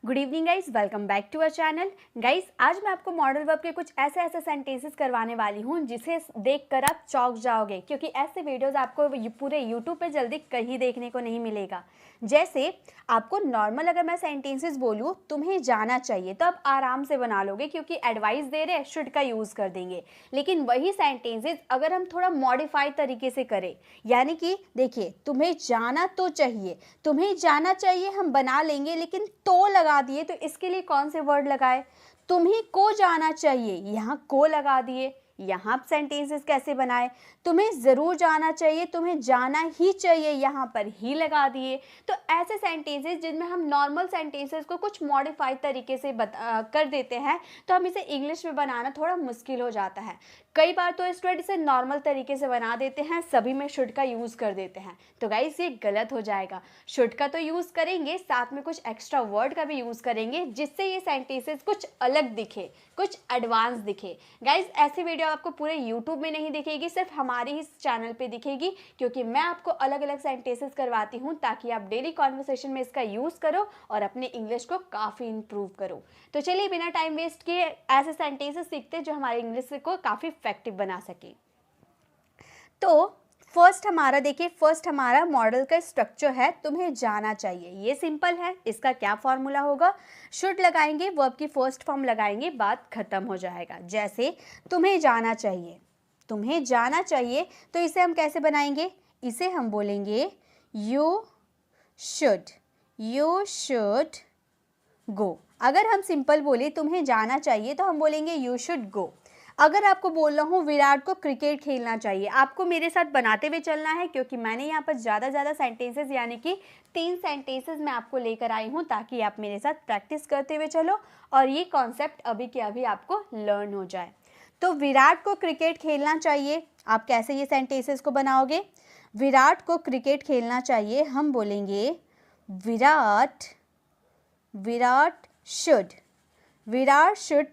Good evening guys, welcome back to our channel. Guys आज मैं आपको मॉडल वर्ब के कुछ ऐसे सेंटेंसेस करवाने वाली हूँ जिसे देखकर आप चौंक जाओगे, क्योंकि ऐसे वीडियोस आपको पूरे यूट्यूब पे जल्दी कहीं देखने को नहीं मिलेगा। जैसे आपको नॉर्मल अगर मैं सेंटेंसेस बोलूँ तुम्हें जाना चाहिए तो आप आराम से बना लोगे, क्योंकि एडवाइस दे रहे हैं शुड का यूज़ कर देंगे। लेकिन वही सेंटेंसेस अगर हम थोड़ा मॉडिफाइड तरीके से करें, यानी कि देखिए तुम्हें जाना तो चाहिए, तुम्हें जाना चाहिए हम बना लेंगे, लेकिन तो लगा दिए तो इसके लिए कौन से वर्ड लगाए? तुम्हें को जाना चाहिए, यहाँ को लगा दिए। यहाँ सेंटेंसेस कैसे बनाए? तुम्हें ज़रूर जाना चाहिए, तुम्हें जाना ही चाहिए, यहाँ पर ही लगा दिए। तो ऐसे सेंटेंसेस जिनमें हम नॉर्मल सेंटेंसेस को कुछ मॉडिफाइड तरीके से कर देते हैं, तो हम इसे इंग्लिश में बनाना थोड़ा मुश्किल हो जाता है। कई बार तो स्टूडेंट इसे नॉर्मल तरीके से बना देते हैं, सभी में शुड का यूज़ कर देते हैं, तो गाइस ये गलत हो जाएगा। शुड का तो यूज़ करेंगे, साथ में कुछ एक्स्ट्रा वर्ड का भी यूज़ करेंगे, जिससे ये सेंटेंसेस कुछ अलग दिखे, कुछ एडवांस दिखे। गाइस ऐसी वीडियो आपको पूरे यूट्यूब में नहीं दिखेगी, सिर्फ हमारे ही चैनल पे दिखेगी, क्योंकि मैं आपको अलग अलग सेंटेंसेस करवाती हूँ ताकि आप डेली कॉन्वर्सेशन में इसका यूज़ करो और अपने इंग्लिश को काफ़ी इंप्रूव करो। तो चलिए बिना टाइम वेस्ट किए ऐसे सेंटेंसेस सीखते हैं जो हमारे इंग्लिश को काफ़ी इफेक्टिव बना सके। तो फर्स्ट हमारा मॉडल का स्ट्रक्चर है तुम्हें जाना चाहिए। ये सिंपल है, इसका क्या फॉर्मूला होगा? शुड लगाएंगे, वर्ब की फर्स्ट फॉर्म लगाएंगे, बात खत्म हो जाएगा। जैसे तुम्हें जाना चाहिए, तुम्हें जाना चाहिए, तो इसे हम कैसे बनाएंगे? इसे हम बोलेंगे यू शुड गो। अगर हम सिंपल बोले तुम्हें जाना चाहिए तो हम बोलेंगे यू शुड गो। अगर आपको बोल रहा हूँ विराट को क्रिकेट खेलना चाहिए, आपको मेरे साथ बनाते हुए चलना है, क्योंकि मैंने यहाँ पर ज़्यादा सेंटेंसेस यानी कि 3 सेंटेंसेस मैं आपको लेकर आई हूँ, ताकि आप मेरे साथ प्रैक्टिस करते हुए चलो और ये कॉन्सेप्ट अभी के अभी आपको लर्न हो जाए। तो विराट को क्रिकेट खेलना चाहिए, आप कैसे ये सेंटेंसेस को बनाओगे? विराट को क्रिकेट खेलना चाहिए, हम बोलेंगे Virat should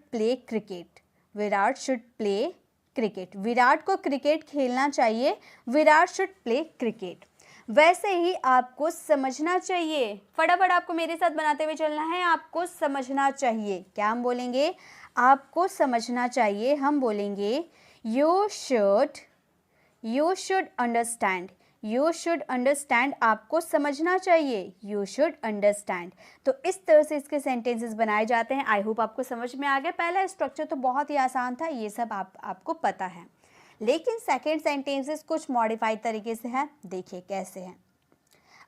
play cricket. Virat should play cricket. Virat को क्रिकेट खेलना चाहिए, विराट शुड प्ले क्रिकेट। वैसे ही आपको समझना चाहिए, फटाफट आपको मेरे साथ बनाते हुए चलना है, आपको समझना चाहिए। क्या हम बोलेंगे? आपको समझना चाहिए, हम बोलेंगे you should understand. You should understand, आपको समझना चाहिए, यू शुड अंडरस्टैंड। तो इस तरह से इसके सेंटेंसेस बनाए जाते हैं। आई होप आपको समझ में आ गया। पहला स्ट्रक्चर तो बहुत ही आसान था, ये सब आपको पता है, लेकिन सेकेंड सेंटेंसेस कुछ मॉडिफाइड तरीके से है। देखिए कैसे हैं।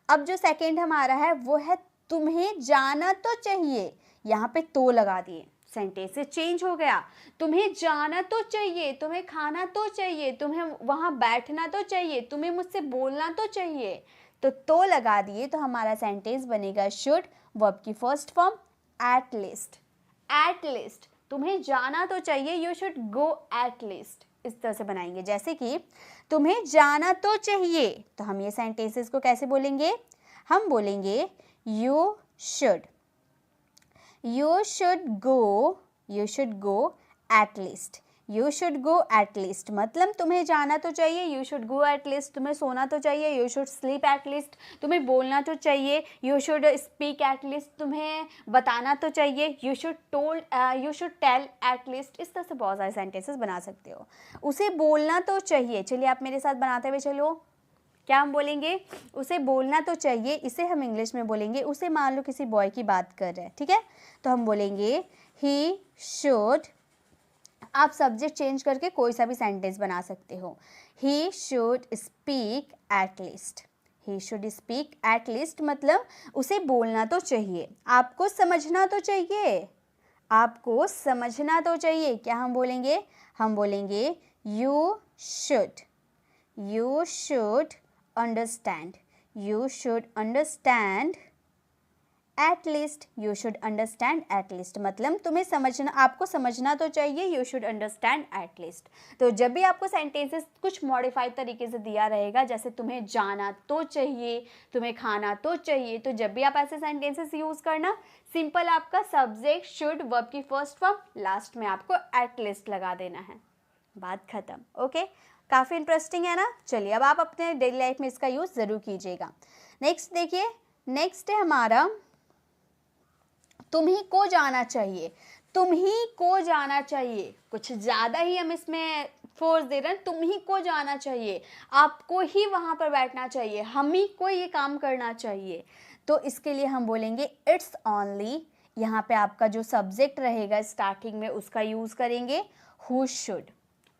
अब जो सेकेंड हमारा है वो है तुम्हें जाना तो चाहिए, यहाँ पे तो लगा दिए, सेंटेंस चेंज हो गया। तुम्हें जाना तो चाहिए, तुम्हें खाना तो चाहिए, तुम्हें वहां बैठना तो चाहिए, तुम्हें मुझसे बोलना तो चाहिए, तो लगा दिए, तो हमारा सेंटेंस बनेगा शुड, वर्ब की फर्स्ट फॉर्म एट लीस्ट। तुम्हें जाना तो चाहिए, you should go at least. इस तरह से बनाएंगे। जैसे कि तुम्हें जाना तो चाहिए, तो हम ये सेंटेंसेस को कैसे बोलेंगे? हम बोलेंगे you should go at least. You should go at least मतलब तुम्हें जाना तो चाहिए, you should go at least. तुम्हें सोना तो चाहिए, you should sleep at least. तुम्हें बोलना तो चाहिए, you should speak at least. तुम्हें बताना तो चाहिए, you should tell at least. इस तरह से बहुत सारे सेंटेंसेस बना सकते हो। उसे बोलना तो चाहिए, चलिए आप मेरे साथ बनाते हुए चलो। क्या हम बोलेंगे? उसे बोलना तो चाहिए, इसे हम इंग्लिश में बोलेंगे, उसे मान लो किसी बॉय की बात कर रहे हैं, ठीक है, तो हम बोलेंगे ही शुड। आप सब्जेक्ट चेंज करके कोई सा भी सेंटेंस बना सकते हो। He should speak at least मतलब उसे बोलना तो चाहिए, आपको समझना तो चाहिए, क्या हम बोलेंगे? हम बोलेंगे you should understand at least मतलब तुम्हें समझना, आपको समझना तो चाहिए, you should understand at least. तो जब भी आपको सेंटेंसेस कुछ मॉडिफाइड तरीके से दिया रहेगा, जैसे तुम्हें जाना तो चाहिए, तुम्हें खाना तो चाहिए, तो जब भी आप ऐसे सेंटेंसेस यूज करना, सिंपल आपका सब्जेक्ट शुड, वर्ब की फर्स्ट फॉर्म, लास्ट में आपको एट लीस्ट लगा देना है, बात खत्म। ओके, काफ़ी इंटरेस्टिंग है ना। चलिए अब आप अपने डेली लाइफ में इसका यूज़ ज़रूर कीजिएगा। नेक्स्ट देखिए, नेक्स्ट है हमारा तुम्ही को जाना चाहिए, तुम्ही को जाना चाहिए, कुछ ज़्यादा ही हम इसमें फोर्स दे रहे हैं। तुम्ही को जाना चाहिए, आपको ही वहाँ पर बैठना चाहिए, हम ही को ये काम करना चाहिए। तो इसके लिए हम बोलेंगे इट्स ओनली। यहाँ पे आपका जो सब्जेक्ट रहेगा स्टार्टिंग में उसका यूज़ करेंगे हु शुड।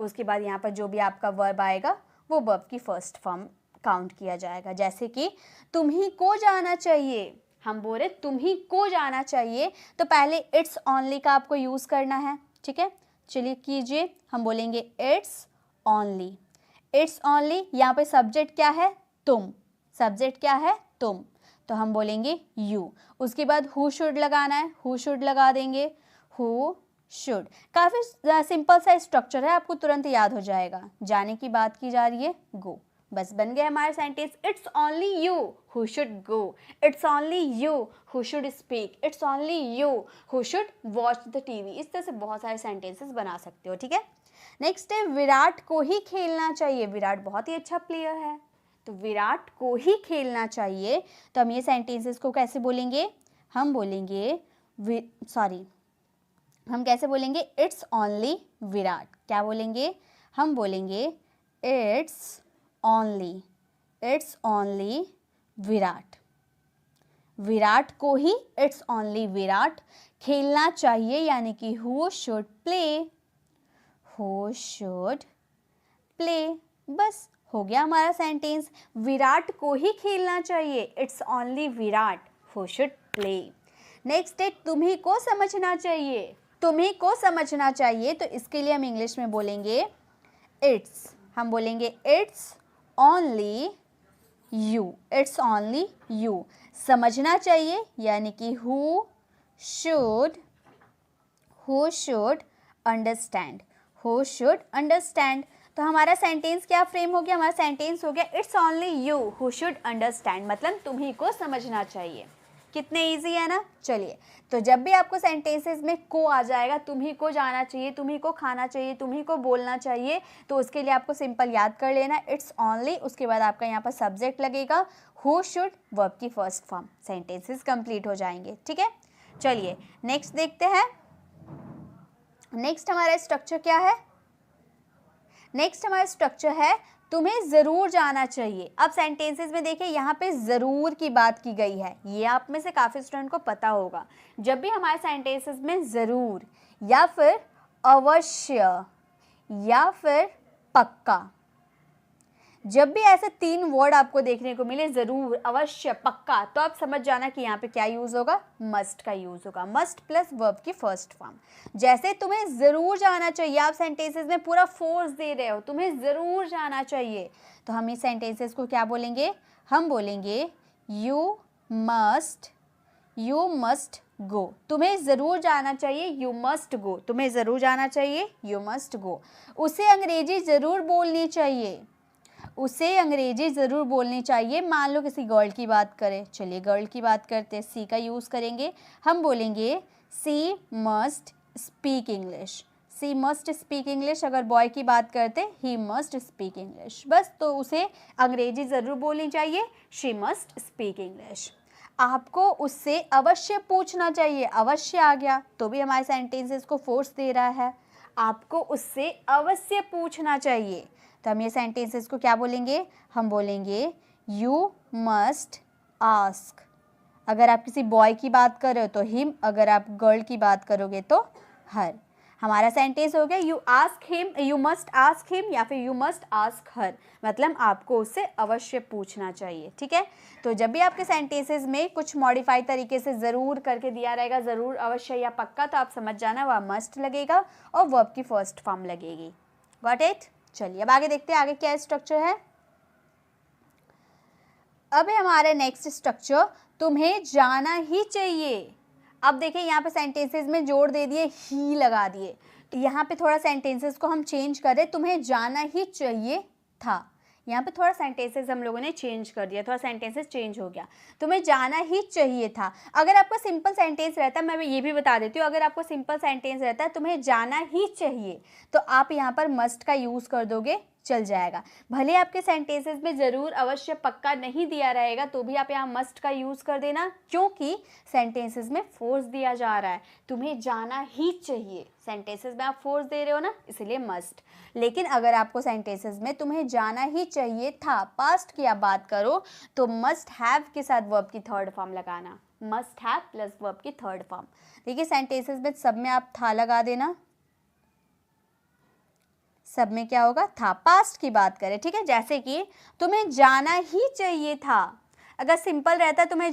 उसके बाद यहाँ पर जो भी आपका वर्ब आएगा वो वर्ब की फर्स्ट फॉर्म काउंट किया जाएगा। जैसे कि तुम्ही को जाना चाहिए, हम बोल रहे तुम्ही को जाना चाहिए, तो पहले इट्स ओनली का आपको यूज़ करना है। ठीक है, चलिए कीजिए। हम बोलेंगे इट्स ओनली। इट्स ओनली, यहाँ पे सब्जेक्ट क्या है? तुम। सब्जेक्ट क्या है? तुम। तो हम बोलेंगे यू। उसके बाद हु शुड लगाना है, हु शुड लगा देंगे, हु शुड। काफ़ी सिंपल सा स्ट्रक्चर है, आपको तुरंत याद हो जाएगा। जाने की बात की जा रही है, गो। बस बन गया हमारा sentence. It's only you who should go, it's only you who should speak, it's only you who should watch the TV. इस तरह से बहुत सारे सेंटेंसेस बना सकते हो। ठीक है, नेक्स्ट है विराट को ही खेलना चाहिए। विराट बहुत ही अच्छा प्लेयर है, तो विराट को ही खेलना चाहिए। तो हम ये सेंटेंसेस को कैसे बोलेंगे? हम बोलेंगे हम कैसे बोलेंगे? It's only Virat. क्या बोलेंगे? हम बोलेंगे इट्स ओनली विराट। विराट को ही इट्स ओनली विराट खेलना चाहिए, यानी कि हु शुड प्ले। बस हो गया हमारा सेंटेंस। विराट को ही खेलना चाहिए, it's only Virat who should play. Next है तुम्ही को समझना चाहिए। तुम्ही को समझना चाहिए, तो इसके लिए हम इंग्लिश में बोलेंगे हम बोलेंगे it's only you. It's only you. समझना चाहिए यानी कि हु शुड अंडरस्टैंड। तो हमारा सेंटेंस क्या फ्रेम हो गया? हमारा सेंटेंस हो गया it's only you who should understand, मतलब तुम्ही को समझना चाहिए। कितने इजी है ना। चलिए, तो जब भी आपको सेंटेंसेस में को आ जाएगा, तुम्ही को जाना चाहिए, तुम्ही को खाना चाहिए, तुम्ही को बोलना चाहिए, तो उसके लिए आपको सिंपल याद कर लेना इट्स ओनली। उसके बाद आपका यहाँ पर सब्जेक्ट लगेगा हु शुड, वर्ब की फर्स्ट फॉर्म। सेंटेंसेस कंप्लीट हो जाएंगे। ठीक है, चलिए नेक्स्ट देखते हैं। नेक्स्ट हमारा स्ट्रक्चर क्या है? नेक्स्ट हमारा स्ट्रक्चर है तुम्हें ज़रूर जाना चाहिए। अब सेंटेंसेस में देखिए यहाँ पे ज़रूर की बात की गई है, ये आप में से काफ़ी स्टूडेंट को पता होगा। जब भी हमारे सेंटेंसेस में ज़रूर या फिर अवश्य या फिर पक्का, जब भी ऐसे तीन वर्ड आपको देखने को मिले, ज़रूर, अवश्य, पक्का, तो आप समझ जाना कि यहाँ पे क्या यूज़ होगा? मस्ट का यूज़ होगा। मस्ट प्लस वर्ब की फर्स्ट फॉर्म। जैसे तुम्हें ज़रूर जाना चाहिए, आप सेंटेंसेस में पूरा फोर्स दे रहे हो, तुम्हें ज़रूर जाना चाहिए, तो हम इस सेंटेंसेस को क्या बोलेंगे? हम बोलेंगे यू मस्ट गो। तुम्हें ज़रूर जाना चाहिए, यू मस्ट गो। तुम्हें ज़रूर जाना चाहिए, यू मस्ट गो। उसे अंग्रेजी ज़रूर बोलनी चाहिए, उसे अंग्रेजी ज़रूर बोलनी चाहिए। मान लो किसी गर्ल की बात करें, चलिए गर्ल की बात करते हैं, सी का यूज़ करेंगे। हम बोलेंगे सी मस्ट स्पीक इंग्लिश। सी मस्ट स्पीक इंग्लिश। अगर बॉय की बात करते ही मस्ट स्पीक इंग्लिश। बस, तो उसे अंग्रेजी ज़रूर बोलनी चाहिए, शी मस्ट स्पीक इंग्लिश। आपको उससे अवश्य पूछना चाहिए, अवश्य आ गया तो भी हमारे सेंटेंसेस को फोर्स दे रहा है। आपको उससे अवश्य पूछना चाहिए, तो हम ये सेंटेंसेस को क्या बोलेंगे? हम बोलेंगे यू मस्ट आस्क। अगर आप किसी बॉय की बात कर रहे हो तो हिम, अगर आप गर्ल की बात करोगे तो हर। हमारा सेंटेंस हो गया you ask him, you must ask him या फिर यू मस्ट आस्क हर, मतलब आपको उससे अवश्य पूछना चाहिए। ठीक है, तो जब भी आपके सेंटेंसेस में कुछ मॉडिफाई तरीके से ज़रूर करके दिया रहेगा, ज़रूर, अवश्य या पक्का, तो आप समझ जाना वह मस्ट लगेगा और वर्ब की फर्स्ट फॉर्म लगेगी। Got it? चलिए अब आगे देखते हैं आगे क्या स्ट्रक्चर है। अब है हमारा नेक्स्ट स्ट्रक्चर तुम्हें जाना ही चाहिए। अब देखिए यहाँ पे सेंटेंसेस में जोड़ दे दिए, ही लगा दिए, तो यहाँ पे थोड़ा सेंटेंसेस को हम चेंज करें, तुम्हें जाना ही चाहिए था। यहाँ पे थोड़ा सेंटेंसेस हम लोगों ने चेंज कर दिया, थोड़ा सेंटेंसेस चेंज हो गया, तुम्हें जाना ही चाहिए था। अगर आपका सिंपल सेंटेंस रहता है, मैं ये भी बता देती हूँ, अगर आपको सिंपल सेंटेंस रहता है तुम्हें जाना ही चाहिए, तो आप यहाँ पर मस्ट का यूज़ कर दोगे चल जाएगा। भले आपके सेंटेंसेस में ज़रूर अवश्य पक्का नहीं दिया रहेगा तो भी आप यहाँ मस्ट का यूज़ कर देना, क्योंकि सेंटेंसेस में फोर्स दिया जा रहा है, तुम्हें जाना ही चाहिए। सेंटेंसेस में आप फोर्स दे रहे हो ना, इसलिए मस्ट। लेकिन अगर आपको सेंटेंसेस में तुम्हें जाना ही चाहिए था, पास्ट की आप बात करो, तो मस्ट हैव के साथ वर्ब की थर्ड फॉर्म लगाना, मस्ट हैव प्लस वर्ब की थर्ड फॉर्म। देखिए सेंटेंसेस में सब में आप था लगा देना, सब में क्या होगा, था। पास्ट की बात करें, ठीक है, जैसे कि तुम्हें जाना ही चाहिए था। अगर सिंपल रहता तुम्हें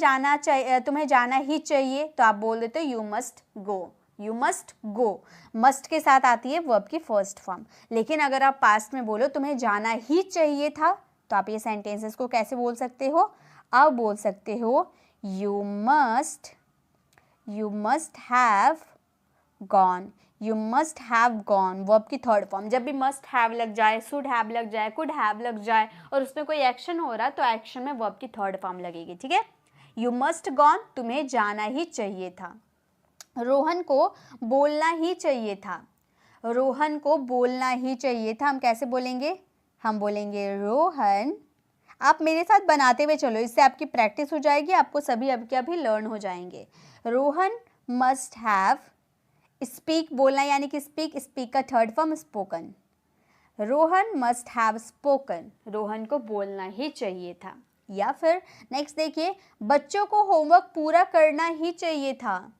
जाना ही चाहिए तो आप बोल देते you must go, you must go. Must के साथ आती है वर्ब की फर्स्ट फॉर्म। लेकिन अगर आप पास्ट में बोलो तुम्हें जाना ही चाहिए था, तो आप ये सेंटेंसेस को कैसे बोल सकते हो, आप बोल सकते हो you must have gone, you must have gone, verb की थर्ड फॉर्म। जब भी मस्ट हैव लग जाए, शुड हैव लग जाए, कुड हैव लग जाए और उसमें कोई एक्शन हो रहा है तो एक्शन में वर्ब की थर्ड फॉर्म लगेगी, ठीक है। यू मस्ट गॉन, तुम्हें जाना ही चाहिए था। रोहन को बोलना ही चाहिए था, रोहन को बोलना ही चाहिए था। हम कैसे बोलेंगे, हम बोलेंगे रोहन। आप मेरे साथ बनाते हुए चलो, इससे आपकी प्रैक्टिस हो जाएगी, आपको सभी अब के अभी लर्न हो जाएंगे। रोहन मस्ट हैव, स्पीक बोलना यानी कि स्पीक का third form spoken. Rohan must have spoken, Rohan को बोलना ही चाहिए था। या फिर नेक्स्ट देखिए, बच्चों को होमवर्क पूरा करना ही चाहिए था,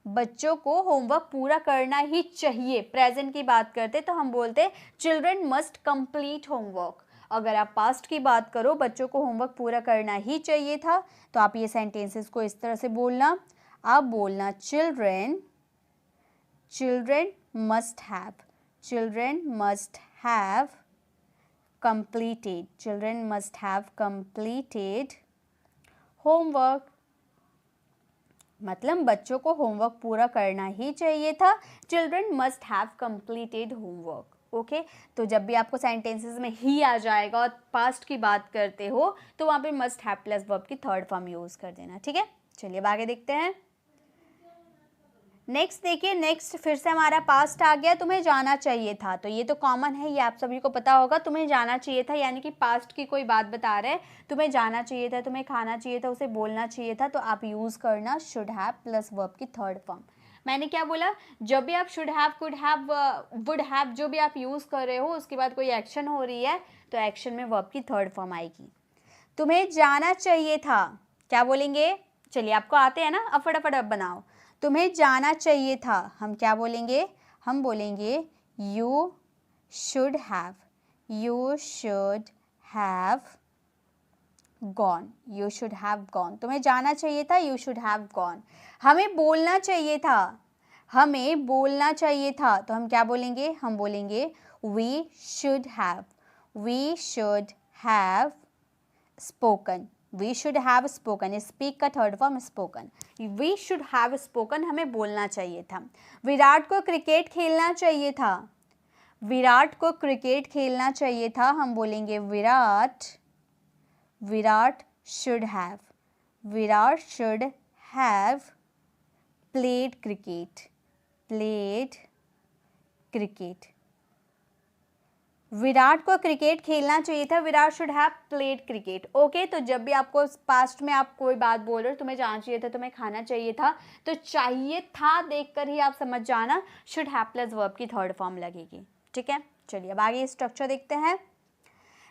बच्चों को होमवर्क पूरा करना ही चाहिए। प्रेजेंट की बात करते तो हम बोलते चिल्ड्रन मस्ट कंप्लीट होमवर्क। अगर आप पास्ट की बात करो, बच्चों को होमवर्क पूरा करना ही चाहिए था, तो आप ये सेंटेंसेस को इस तरह से बोलना, आप बोलना children must have, children must have completed, children must have completed homework। मतलब बच्चों को होमवर्क पूरा करना ही चाहिए था, children must have completed homework। Okay, तो जब भी आपको सेंटेंसेस में ही आ जाएगा और पास्ट की बात करते हो तो वहाँ पे मस्ट हैव प्लस वर्ब की थर्ड फॉर्म यूज़ कर देना, ठीक है। चलिए अब आगे देखते हैं। नेक्स्ट देखिए, नेक्स्ट फिर से हमारा पास्ट आ गया, तुम्हें जाना चाहिए था। तो ये तो कॉमन है, ये आप सभी को पता होगा। तुम्हें जाना चाहिए था यानी कि पास्ट की कोई बात बता रहे हैं, तुम्हें जाना चाहिए था, तुम्हें खाना चाहिए था, उसे बोलना चाहिए था, तो आप यूज़ करना शुड हैव प्लस वर्ब की थर्ड फॉर्म। मैंने क्या बोला, जब भी आप should have, could have, would have जो भी आप यूज़ कर रहे हो, उसके बाद कोई एक्शन हो रही है तो एक्शन में वर्ब की थर्ड फॉर्म आएगी। तुम्हें जाना चाहिए था, क्या बोलेंगे, चलिए आपको आते हैं ना, अब फटाफट अब बनाओ। तुम्हें जाना चाहिए था, हम क्या बोलेंगे, हम बोलेंगे you should have, you should have gone, you should have gone. तुम्हें जाना चाहिए था, यू शुड हैव गॉन। हमें बोलना चाहिए था, हमें बोलना चाहिए था, तो हम क्या बोलेंगे, हम बोलेंगे we should have spoken, we should have spoken. Speak का third form spoken, we should have spoken, हमें बोलना चाहिए था। विराट को क्रिकेट खेलना चाहिए था, विराट को क्रिकेट खेलना चाहिए था, हम बोलेंगे Virat should have played cricket, Virat को क्रिकेट खेलना चाहिए था, Virat should have played cricket. Okay, तो जब भी आपको पास्ट में आप कोई बात बोल रहे हो, तुम्हें जाना चाहिए था, तुम्हें खाना चाहिए था, तो चाहिए था देखकर ही आप समझ जाना शुड हैव प्लस वर्ब की थर्ड फॉर्म लगेगी, ठीक है। चलिए अब आगे स्ट्रक्चर देखते हैं।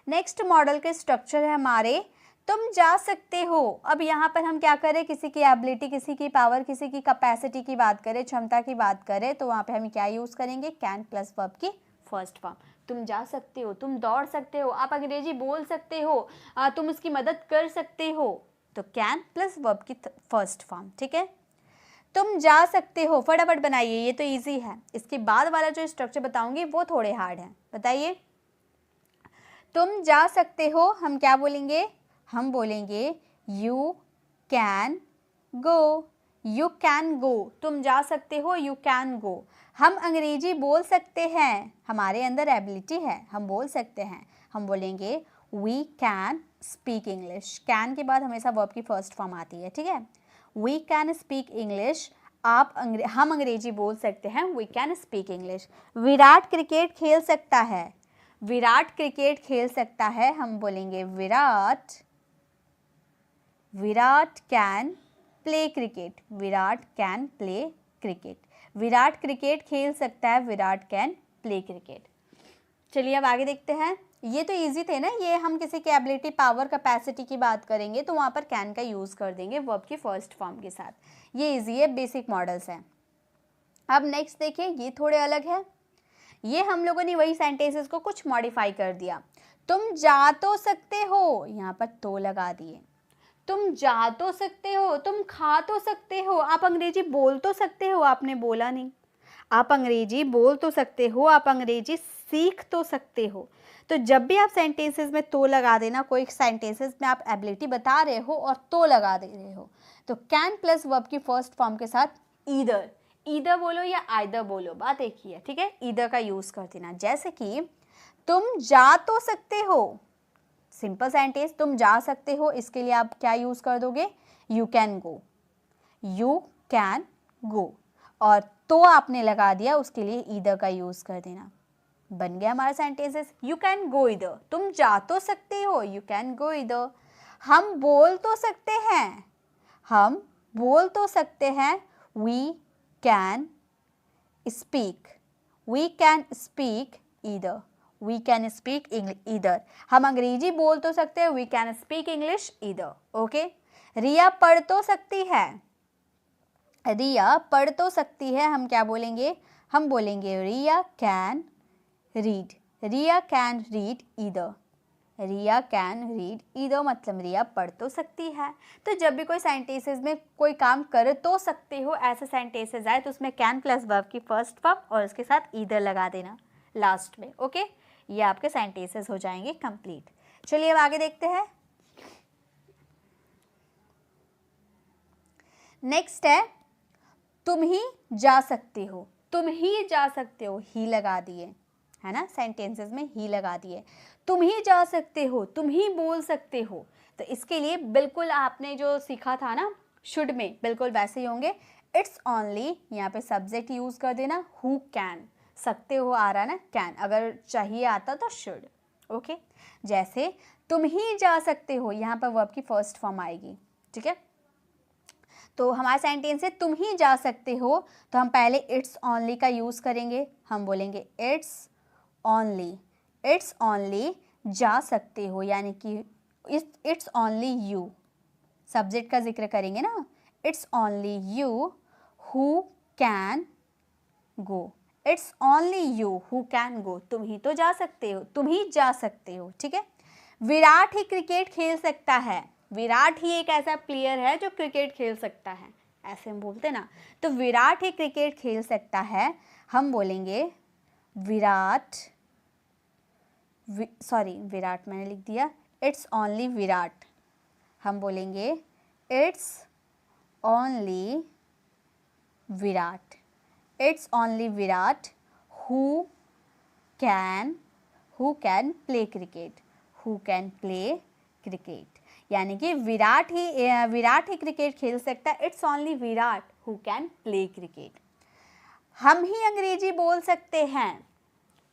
नेक्स्ट मॉडल के स्ट्रक्चर है हमारे तुम जा सकते हो। अब यहाँ पर हम क्या करें, किसी की एबिलिटी, किसी की पावर, किसी की कैपेसिटी की बात करें, क्षमता की बात करें, तो वहाँ पे हम क्या यूज़ करेंगे, कैन प्लस वर्ब की फर्स्ट फॉर्म। तुम जा सकते हो, तुम दौड़ सकते हो, आप अंग्रेजी बोल सकते हो, तुम उसकी मदद कर सकते हो, तो कैन प्लस वर्ब की फर्स्ट फॉर्म, ठीक है। तुम जा सकते हो, फटाफट बनाइए, ये तो इजी है। इसके बाद वाला जो स्ट्रक्चर बताऊंगी वो थोड़े हार्ड है, बताइए। तुम जा सकते हो, हम क्या बोलेंगे, हम बोलेंगे you can go, you can go. तुम जा सकते हो, यू कैन गो। हम अंग्रेजी बोल सकते हैं, हमारे अंदर एबिलिटी है, हम बोल सकते हैं, हम बोलेंगे we can speak English. Can के बाद हमेशा वर्ब की फर्स्ट फॉर्म आती है, ठीक है। वी कैन स्पीक इंग्लिश, हम अंग्रेजी बोल सकते हैं, we can speak English. Virat cricket खेल सकता है, विराट क्रिकेट खेल सकता है, हम बोलेंगे Virat can play cricket, Virat can play cricket. Virat cricket खेल सकता है, विराट कैन प्ले क्रिकेट। चलिए अब आगे देखते हैं। ये तो इजी थे ना, ये हम किसी की एबिलिटी, पावर, कैपेसिटी की बात करेंगे तो वहाँ पर कैन का यूज़ कर देंगे वर्ब की फर्स्ट फॉर्म के साथ। ये इजी है, बेसिक मॉडल्स हैं। अब नेक्स्ट देखिए, ये थोड़े अलग है। ये हम लोगों ने वही सेंटेंसेस को कुछ मॉडिफाई कर दिया। तुम जा तो सकते हो, यहाँ पर तो लगा दिए। तुम जा तो सकते हो, तुम खा तो सकते हो, आप अंग्रेजी बोल तो सकते हो, आपने बोला नहीं। आप अंग्रेजी बोल तो सकते हो, आप अंग्रेजी सीख तो सकते हो। तो जब भी आप सेंटेंसेस में तो लगा देना, कोई सेंटेंसेस में आप एबिलिटी बता रहे हो और तो लगा दे रहे हो, तो कैन प्लस वर्ब की फर्स्ट फॉर्म के साथ ईदर बोलो या आइदर बोलो, बात एक ही है, ठीक है। ईदर का यूज कर देना। जैसे कि तुम जा तो सकते हो, सिंपल सेंटेंस, तुम जा सकते हो, इसके लिए आप क्या यूज कर दोगे, you can go, you can go. और तो आपने लगा दिया, उसके लिए ईदर का यूज कर देना। बन गया हमारा sentences, you can go either. तुम जा तो सकते हो, यू कैन गो ईदर। हम बोल तो सकते हैं, हम बोल तो सकते हैं, we can speak, we can speak either, we can speak either. हम अंग्रेजी बोल तो सकते हैं, we can speak English either. Okay. Riya पढ़ तो सकती है, रिया पढ़ तो सकती है, हम क्या बोलेंगे, हम बोलेंगे Riya can read, Riya can read either, Riya can read either, मतलब रिया पढ़ तो सकती है। तो जब भी कोई सेंटेंसेस में कोई काम कर तो सकते हो ऐसे सेंटेंसेस आए तो उसमें कैन प्लस वर्ब की फर्स्ट फॉर्म और उसके साथ ईदर लगा देना लास्ट में। ओके, ये आपके सेंटेंसेस हो जाएंगे कंप्लीट। चलिए अब आगे देखते हैं। नेक्स्ट है तुम ही जा सकते हो, तुम ही जा सकते हो, ही लगा दिए, है ना, सेंटेंसेस में ही लगा दिए। तुम ही जा सकते हो, तुम ही बोल सकते हो। तो इसके लिए बिल्कुल आपने जो सीखा था ना शुड में, बिल्कुल वैसे ही होंगे। इट्स ओनली, यहाँ पे सब्जेक्ट यूज कर देना, हु कैन, सकते हो आ रहा ना, कैन, अगर चाहिए आता तो शुड। ओके, जैसे तुम ही जा सकते हो, यहाँ पर वर्ब की फर्स्ट फॉर्म आएगी, ठीक है। तो हमारा सेंटेंस है तुम ही जा सकते हो, तो हम पहले इट्स ओनली का यूज करेंगे, हम बोलेंगे इट्स ओनली, इट्स ओनली जा सकते हो, यानी कि इट्स ओनली यू, सब्जेक्ट का जिक्र करेंगे ना, it's only you who can go, it's only you who can go, तुम ही तो जा सकते हो, तुम ही जा सकते हो, ठीक है। विराट ही क्रिकेट खेल सकता है, विराट ही एक ऐसा प्लेयर है जो क्रिकेट खेल सकता है, ऐसे हम बोलते ना। तो विराट ही क्रिकेट खेल सकता है, हम बोलेंगे विराट, सॉरी विराट मैंने लिख दिया, इट्स ओनली विराट, हम बोलेंगे it's only Virat, it's only Virat who can play cricket, who can play cricket, यानी कि विराट ही क्रिकेट खेल सकता है, it's only Virat who can play cricket. हम ही अंग्रेजी बोल सकते हैं,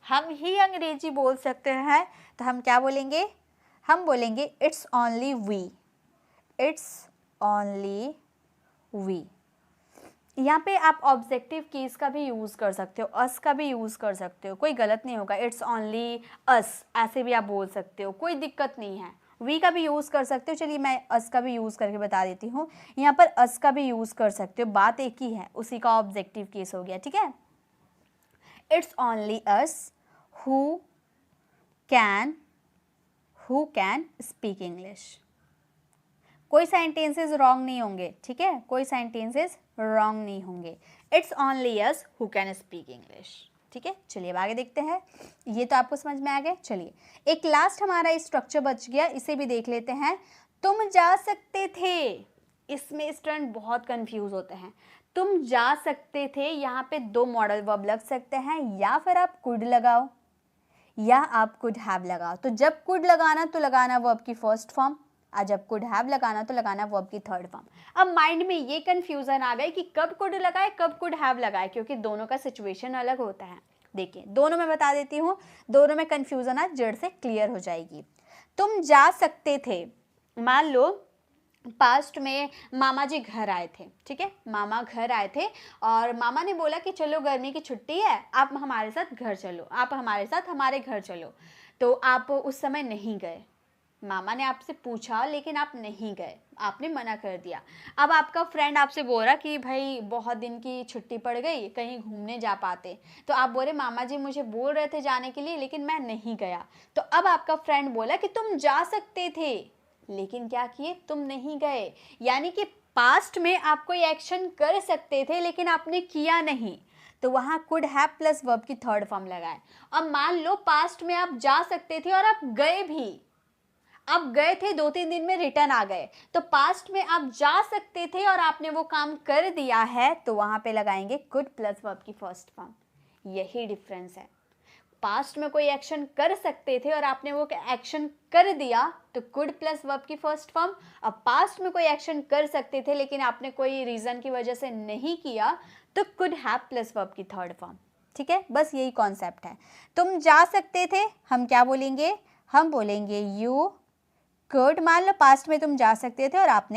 हम ही अंग्रेजी बोल सकते हैं, तो हम क्या बोलेंगे, हम बोलेंगे it's only we, it's only we. यहाँ पे आप ऑब्जेक्टिव केस का भी यूज़ कर सकते हो, अस का भी यूज़ कर सकते हो, कोई गलत नहीं होगा। इट्स ओनली अस ऐसे भी आप बोल सकते हो, कोई दिक्कत नहीं है। वी का भी यूज़ कर सकते हो, चलिए मैं अस का भी यूज़ करके बता देती हूँ। यहाँ पर अस का भी यूज़ कर सकते हो, बात एक ही है, उसी का ऑब्जेक्टिव केस हो गया, ठीक है। It's only us who can speak English. कोई सेंटेंसेस रॉन्ग नहीं होंगे, ठीक है, कोई सेंटेंसेस रॉन्ग नहीं होंगे। It's only us who can speak English, ठीक है। चलिए अब आगे देखते हैं, ये तो आपको समझ में आ गया। चलिए एक लास्ट हमारा स्ट्रक्चर बच गया, इसे भी देख लेते हैं। तुम जा सकते थे, इसमें स्टूडेंट बहुत कंफ्यूज होते हैं। तुम जा सकते थे, यहाँ पे दो मॉडल वर्ब लग सकते हैं, या फिर आप कुड लगाओ या आप कुड हैव लगाओ। तो जब कुड लगाना तो लगाना वर्ब की फर्स्ट फॉर्म, और जब कुड हैव लगाना तो लगाना वर्ब की थर्ड फॉर्म। अब माइंड में ये कंफ्यूजन आ गई कि कब कुड लगाए कब कुड हैव लगाए, क्योंकि दोनों का सिचुएशन अलग होता है। देखिए दोनों में बता देती हूँ, दोनों में कन्फ्यूज़न आज जड़ से क्लियर हो जाएगी। तुम जा सकते थे, मान लो पास्ट में मामा जी घर आए थे, ठीक है, मामा घर आए थे और मामा ने बोला कि चलो गर्मी की छुट्टी है, आप हमारे साथ घर चलो, आप हमारे साथ हमारे घर चलो। तो आप उस समय नहीं गए, मामा ने आपसे पूछा लेकिन आप नहीं गए, आपने मना कर दिया। अब आपका फ्रेंड आपसे बोल रहा कि भाई बहुत दिन की छुट्टी पड़ गई, कहीं घूमने जा पाते, तो आप बोले मामा जी मुझे बोल रहे थे जाने के लिए लेकिन मैं नहीं गया। तो अब आपका फ्रेंड बोला कि तुम जा सकते थे लेकिन क्या किए, तुम नहीं गए, यानी कि पास्ट में आप कोई एक्शन कर सकते थे लेकिन आपने किया नहीं, तो वहाँ कुड हैव प्लस वर्ब की थर्ड फॉर्म लगाए। अब मान लो पास्ट में आप जा सकते थे और आप गए भी, आप गए थे 2-3 दिन में रिटर्न आ गए, तो पास्ट में आप जा सकते थे और आपने वो काम कर दिया है, तो वहाँ पे लगाएंगे कुड प्लस वर्ब की फर्स्ट फॉर्म। यही डिफरेंस है, पास्ट में कोई एक्शन कर सकते थे और आपने वो एक्शन कर दिया तो कुड प्लस वर्ब की फर्स्ट फॉर्म। अब पास्ट में कोई एक्शन कर सकते थे लेकिन आपने कोई रीज़न की वजह से नहीं किया तो कुड हैव प्लस वर्ब की थर्ड फॉर्म। ठीक है, बस यही कॉन्सेप्ट है। तुम जा सकते थे, हम क्या बोलेंगे, हम बोलेंगे यू कुड। मान लो पास्ट में तुम जा सकते थे और आप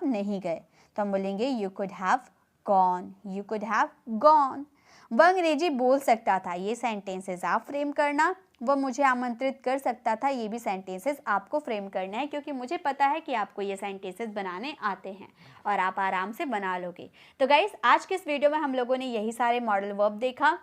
नहीं गए, तो हम बोलेंगे you could have gone, you could have gone. वह अंग्रेजी बोल सकता था, ये सेंटेंसेस आप फ्रेम करना। वह मुझे आमंत्रित कर सकता था, ये भी सेंटेंसेस आपको फ्रेम करना है, क्योंकि मुझे पता है कि आपको ये सेंटेंसेस बनाने आते हैं और आप आराम से बना लोगे। तो गाइस आज के इस वीडियो में हम लोगों ने यही सारे मॉडल वर्ब देखा।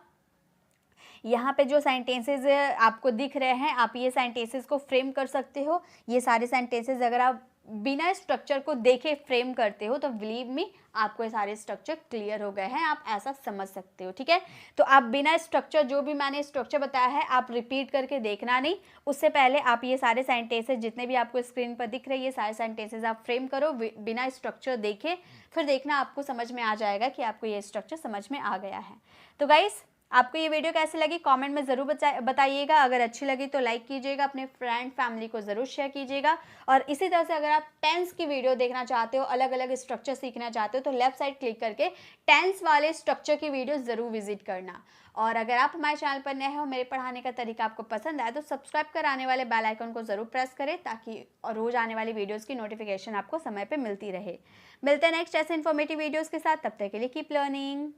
यहाँ पे जो सेंटेंसेस आपको दिख रहे हैं, आप ये सेंटेंसेस को फ्रेम कर सकते हो। ये सारे सेंटेंसेस अगर आप बिना स्ट्रक्चर को देखे फ्रेम करते हो तो बिलीव मी आपको ये सारे स्ट्रक्चर क्लियर हो गए हैं, आप ऐसा समझ सकते हो। ठीक है, तो आप बिना स्ट्रक्चर, जो भी मैंने स्ट्रक्चर बताया है आप रिपीट करके देखना नहीं, उससे पहले आप ये सारे सेंटेंसेस जितने भी आपको स्क्रीन पर दिख रहे हैं ये सारे सेंटेंसेस आप फ्रेम करो बिना स्ट्रक्चर देखे, फिर देखना आपको समझ में आ जाएगा कि आपको ये स्ट्रक्चर समझ में आ गया है। तो गाइस आपको ये वीडियो कैसी लगी कमेंट में ज़रूर बताइएगा। अगर अच्छी लगी तो लाइक कीजिएगा, अपने फ्रेंड फैमिली को ज़रूर शेयर कीजिएगा। और इसी तरह से अगर आप टेंस की वीडियो देखना चाहते हो, अलग अलग स्ट्रक्चर सीखना चाहते हो, तो लेफ्ट साइड क्लिक करके टेंस वाले स्ट्रक्चर की वीडियो ज़रूर विजिट करना। और अगर आप हमारे चैनल पर नए हो, मेरे पढ़ाने का तरीका आपको पसंद आए तो सब्सक्राइब कर आने वाले बेल आइकन को ज़रूर प्रेस करें, ताकि रोज़ आने वाली वीडियोज़ की नोटिफिकेशन आपको समय पर मिलती रहे। मिलते हैं नेक्स्ट ऐसे इन्फॉर्मेटिव वीडियोज़ के साथ, तब तक के लिए कीप लर्निंग।